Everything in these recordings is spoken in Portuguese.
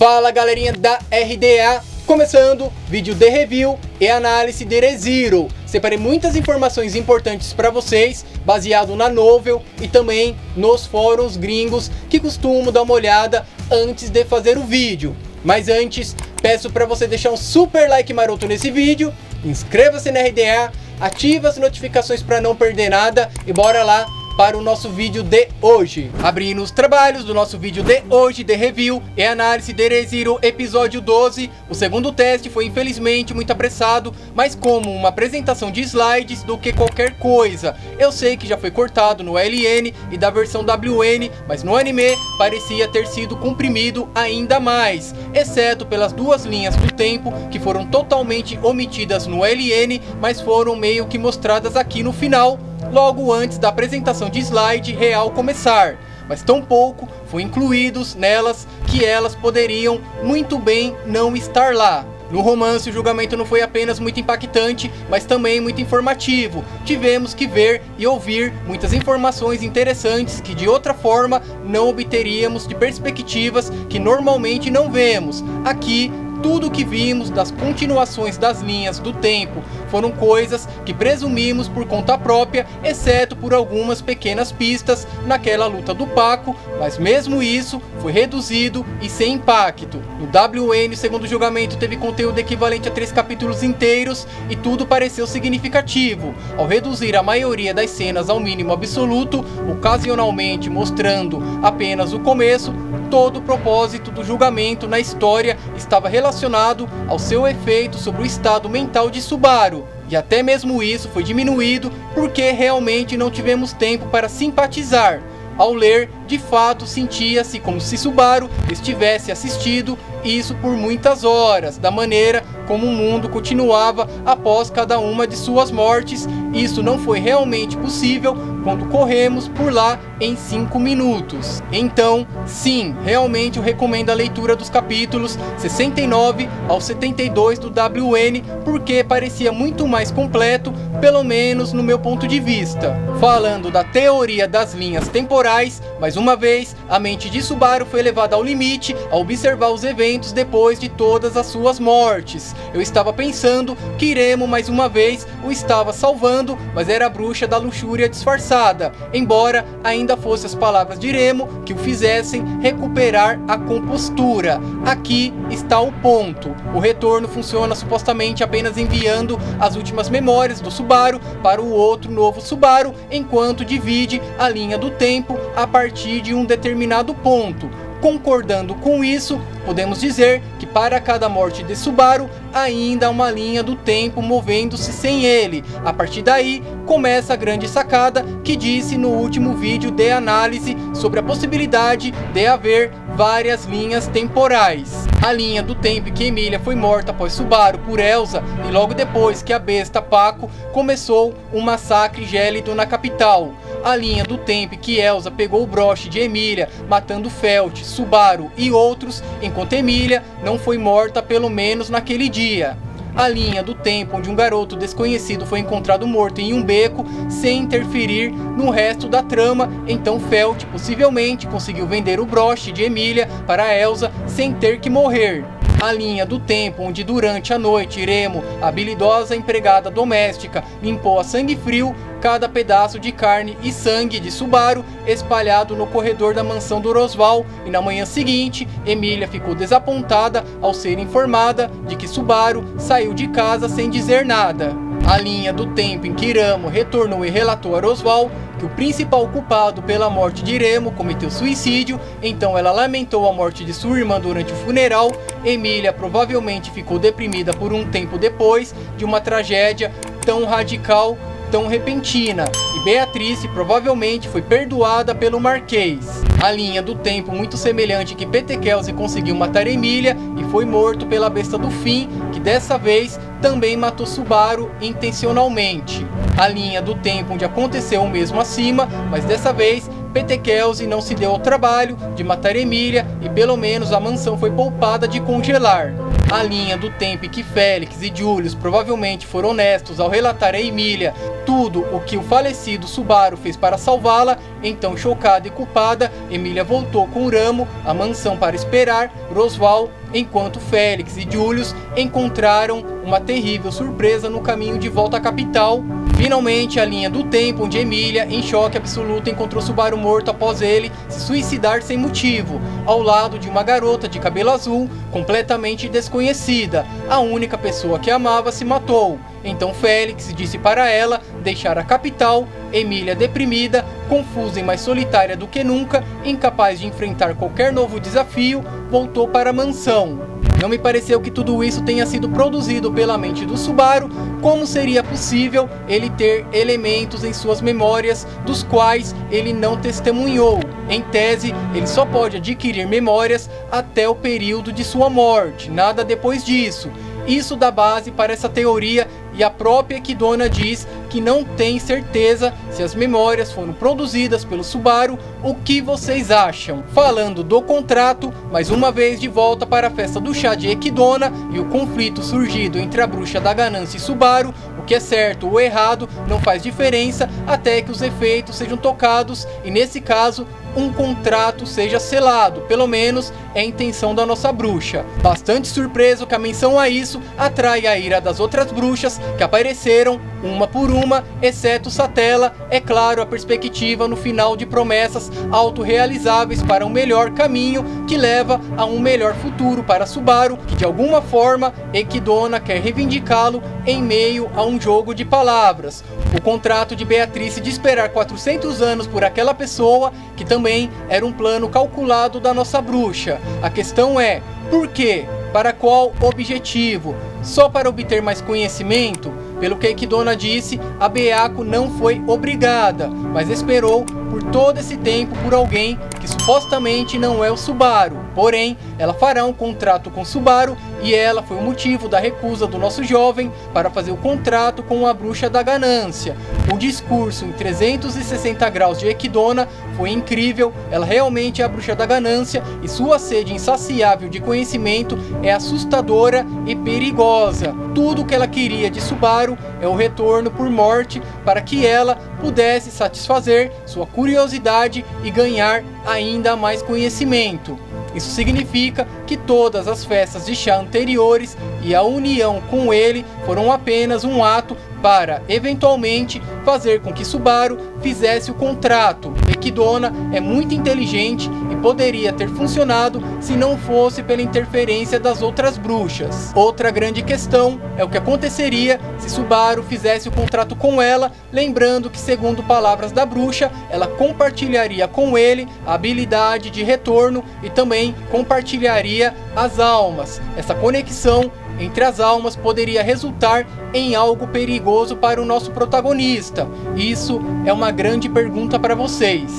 Fala galerinha da RDA, começando vídeo de review e análise de ReZero. Separei muitas informações importantes para vocês, baseado na novel e também nos fóruns gringos que costumam dar uma olhada antes de fazer o vídeo. Mas antes, peço para você deixar um super like maroto nesse vídeo, inscreva-se na RDA, ativa as notificações para não perder nada e bora lá para o nosso vídeo de hoje. Abrindo os trabalhos do nosso vídeo de hoje de review e análise de ReZero episódio 12. O segundo teste foi infelizmente muito apressado, mas como uma apresentação de slides do que qualquer coisa. Eu sei que já foi cortado no LN e da versão WN, mas no anime parecia ter sido comprimido ainda mais, exceto pelas duas linhas do tempo que foram totalmente omitidas no LN, mas foram meio que mostradas aqui no final, logo antes da apresentação de slide real começar, mas tão pouco foi incluídos nelas que elas poderiam muito bem não estar lá. No romance, o julgamento não foi apenas muito impactante, mas também muito informativo. Tivemos que ver e ouvir muitas informações interessantes que de outra forma não obteríamos, de perspectivas que normalmente não vemos. Aqui, tudo que vimos das continuações das linhas do tempo foram coisas que presumimos por conta própria, exceto por algumas pequenas pistas naquela luta do Paco, mas mesmo isso foi reduzido e sem impacto. No WN, o segundo julgamento teve conteúdo equivalente a 3 capítulos inteiros e tudo pareceu significativo, ao reduzir a maioria das cenas ao mínimo absoluto, ocasionalmente mostrando apenas o começo. Todo o propósito do julgamento na história estava relacionado ao seu efeito sobre o estado mental de Subaru, e até mesmo isso foi diminuído porque realmente não tivemos tempo para simpatizar. Ao ler, de fato sentia-se como se Subaru estivesse assistido isso por muitas horas, da maneira como o mundo continuava após cada uma de suas mortes. Isso não foi realmente possível quando corremos por lá em 5 minutos. Então, sim, realmente eu recomendo a leitura dos capítulos 69 ao 72 do WN, porque parecia muito mais completo, pelo menos no meu ponto de vista. Falando da teoria das linhas temporais, mais uma vez, a mente de Subaru foi levada ao limite ao observar os eventos depois de todas as suas mortes. Eu estava pensando que Iremo mais uma vez o estava salvando, mas era a bruxa da luxúria disfarçada, embora ainda fosse as palavras de Iremo que o fizessem recuperar a compostura. Aqui está o ponto. O retorno funciona supostamente apenas enviando as últimas memórias do Subaru para o outro novo Subaru, enquanto divide a linha do tempo a partir de um determinado ponto. Concordando com isso, podemos dizer que para cada morte de Subaru, ainda há uma linha do tempo movendo-se sem ele. A partir daí, começa a grande sacada que disse no último vídeo de análise sobre a possibilidade de haver várias linhas temporais. A linha do tempo em que Emília foi morta após Subaru por Elsa e logo depois que a besta Paco começou um massacre gélido na capital. A linha do tempo em que Elsa pegou o broche de Emília, matando Felt, Subaru e outros, enquanto Emília não foi morta pelo menos naquele dia. A linha do tempo onde um garoto desconhecido foi encontrado morto em um beco sem interferir no resto da trama, então Felt possivelmente conseguiu vender o broche de Emília para Elsa sem ter que morrer. A linha do tempo onde durante a noite Iremo, a habilidosa empregada doméstica, limpou a sangue frio cada pedaço de carne e sangue de Subaru espalhado no corredor da mansão do Rosval, e na manhã seguinte Emília ficou desapontada ao ser informada de que Subaru saiu de casa sem dizer nada. A linha do tempo em que Iramo retornou e relatou a Rosval que o principal culpado pela morte de Iremo cometeu suicídio, então ela lamentou a morte de sua irmã durante o funeral. Emília provavelmente ficou deprimida por um tempo depois de uma tragédia tão radical, tão repentina, e Beatrice provavelmente foi perdoada pelo Marquês. A linha do tempo muito semelhante que Petekelze conseguiu matar Emília e foi morto pela besta do fim, que dessa vez também matou Subaru intencionalmente. A linha do tempo onde aconteceu o mesmo acima, mas dessa vez Petekelze não se deu ao trabalho de matar Emília e pelo menos a mansão foi poupada de congelar. a linha do tempo em que Félix e Julius provavelmente foram honestos ao relatar a Emília tudo o que o falecido Subaru fez para salvá-la, então chocada e culpada, Emília voltou com Ramo à mansão para esperar Roswaal, enquanto Félix e Julius encontraram uma terrível surpresa no caminho de volta à capital. Finalmente, a linha do tempo onde Emília, em choque absoluto, encontrou Subaru morto após ele se suicidar sem motivo, ao lado de uma garota de cabelo azul, completamente desconhecida. A única pessoa que amava se matou. Então Félix disse para ela deixar a capital. Emília, deprimida, confusa e mais solitária do que nunca, incapaz de enfrentar qualquer novo desafio, voltou para a mansão. Não me pareceu que tudo isso tenha sido produzido pela mente do Subaru. Como seria possível ele ter elementos em suas memórias dos quais ele não testemunhou? Em tese, ele só pode adquirir memórias até o período de sua morte, nada depois disso. Isso dá base para essa teoria, e a própria Ekidona diz que não tem certeza se as memórias foram produzidas pelo Subaru. O que vocês acham? Falando do contrato, mais uma vez de volta para a festa do chá de Ekidona e o conflito surgido entre a bruxa da ganância e Subaru. O que é certo ou errado não faz diferença até que os efeitos sejam tocados, e nesse caso um contrato seja selado, pelo menos é a intenção da nossa bruxa. Bastante surpreso que a menção a isso atrai a ira das outras bruxas que apareceram uma por uma, exceto Satella. É claro, a perspectiva no final de promessas autorrealizáveis para um melhor caminho que leva a um melhor futuro para Subaru, que de alguma forma Ekidona quer reivindicá-lo em meio a um jogo de palavras. O contrato de Beatrice de esperar 400 anos por aquela pessoa, que também era um plano calculado da nossa bruxa. A questão é, por quê? Para qual objetivo? Só para obter mais conhecimento? Pelo que Ekidona disse, a Beako não foi obrigada, mas esperou por todo esse tempo por alguém que supostamente não é o Subaru. Porém, ela fará um contrato com Subaru, e ela foi o motivo da recusa do nosso jovem para fazer o contrato com a bruxa da ganância. O discurso em 360 graus de Ekidona foi incrível. Ela realmente é a bruxa da ganância, e sua sede insaciável de conhecimento é assustadora e perigosa. Tudo o que ela queria de Subaru é o retorno por morte, para que ela pudesse satisfazer sua curiosidade e ganhar ainda mais conhecimento. Isso significa que todas as festas de chá anteriores e a união com ele foram apenas um ato para, eventualmente, fazer com que Subaru fizesse o contrato. Ekidona é muito inteligente e poderia ter funcionado se não fosse pela interferência das outras bruxas. Outra grande questão é o que aconteceria se Subaru fizesse o contrato com ela, lembrando que, segundo palavras da bruxa, ela compartilharia com ele a habilidade de retorno e também compartilharia as almas. Essa conexão entre as almas poderia resultar em algo perigoso para o nosso protagonista. Isso é uma grande pergunta para vocês.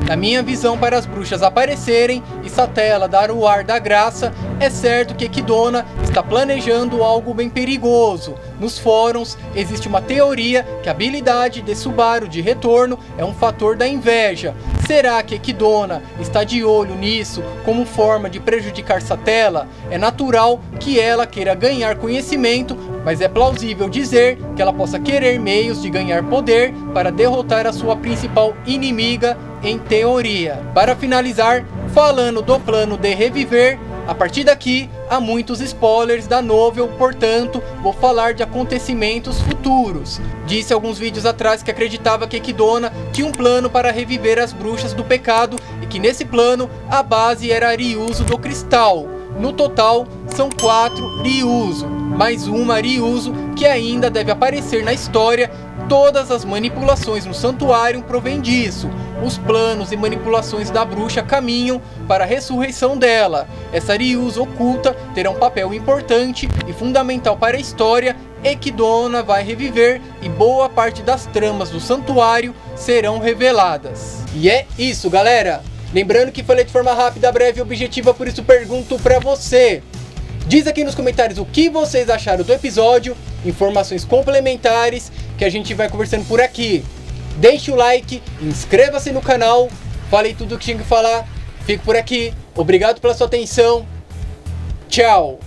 Na minha visão, para as bruxas aparecerem e Satella dar o ar da graça, é certo que Ekidona está planejando algo bem perigoso. Nos fóruns existe uma teoria que a habilidade de Subaru de retorno é um fator da inveja. Será que Ekidona está de olho nisso como forma de prejudicar Satella? É natural que ela queira ganhar conhecimento, mas é plausível dizer que ela possa querer meios de ganhar poder para derrotar a sua principal inimiga, em teoria. Para finalizar, falando do plano de reviver, a partir daqui há muitos spoilers da novel, portanto vou falar de acontecimentos futuros. Disse alguns vídeos atrás que acreditava que Ekidona tinha um plano para reviver as bruxas do pecado, e que nesse plano a base era Ryuzo do Cristal. No total são 4 Ryuzo, mais uma Ryuzo que ainda deve aparecer na história. Todas as manipulações no santuário provêm disso. Os planos e manipulações da bruxa caminham para a ressurreição dela. Essa Ryuzo oculta terá um papel importante e fundamental para a história. Ekidona vai reviver e boa parte das tramas do santuário serão reveladas. E é isso, galera! Lembrando que falei de forma rápida, breve e objetiva, por isso pergunto pra você. Diz aqui nos comentários o que vocês acharam do episódio, informações complementares que a gente vai conversando por aqui. Deixe o like, inscreva-se no canal, falei tudo o que tinha que falar, fico por aqui, obrigado pela sua atenção, tchau!